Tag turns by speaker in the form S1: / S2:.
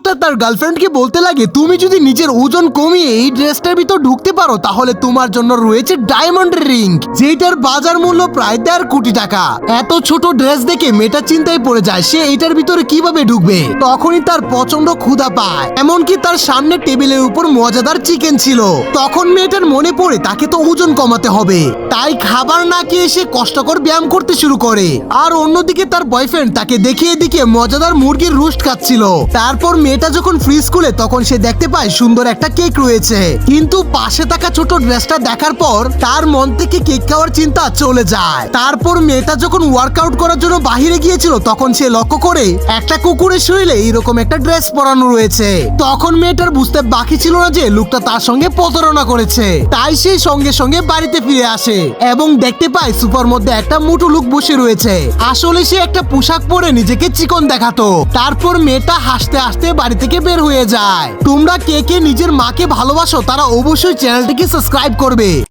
S1: লোকটা তার গার্লফ্রেন্ডকে বলতে লাগে, তুমি যদি নিজের ওজন কমিয়ে এই ড্রেসটার ভিতর ঢুকতে পারো তাহলে তোমার জন্য রয়েছে ডায়মন্ডের রিং, যেটার বাজার মূল্য প্রায় 1.5 কোটি টাকা। এত ছোট ড্রেস দেখে মেয়েটা চিন্তায় পড়ে যায় সে এটার ভিতরে কিভাবে ঢুকবে। তখনই তার প্রচন্ড ক্ষুধা পায়, এমনকি তার সামনে টেবিলের উপর মজাদার চিকেন ছিল। তখন মেয়েটার মনে পড়ে তাকে তো ওজন কমাতে হবে, তাই খাবার না খেয়ে সে কষ্টকর ব্যায়াম করতে শুরু করে। আর অন্যদিকে তার বয়ফ্রেন্ড তাকে দেখিয়ে মজাদার মুরগির রোস্ট খাচ্ছিল। তারপর মেয়েটা যখন ফ্রিজ খুলে তখন সে দেখতে পায় সুন্দর একটা কেক রয়েছে, কিন্তু পাশে থাকা ছোট ড্রেসটা দেখার পর তার মন থেকে কেক খাওয়ার চিন্তা চলে যায়। তারপর মেয়েটা যখন ওয়ার্কআউট করার জন্য বাহিরে গিয়েছিল তখন সে লক্ষ্য করে একটা কুকুরের শরীরে এরকম একটা ড্রেস পরানো রয়েছে। তখন মেয়েটার বুঝতে বাকি ছিল না যে লোকটা তার সঙ্গে প্রতারণা করেছে, তাই সে সঙ্গে সঙ্গে বাড়িতে ফিরে আসে এবং দেখতে পায় সুপার মধ্যে একটা মোটু লোক বসে রয়েছে। আসলে সে একটা পোশাক পরে নিজেকে চিকন দেখাতো। তারপর মেয়েটা হাসতে হাসতে বাড়ি থেকে বের হয়ে যায়। তোমরা কে কে নিজের মাকে ভালোবাসো তারা অবশ্যই চ্যানেলটিকে সাবস্ক্রাইব করবে।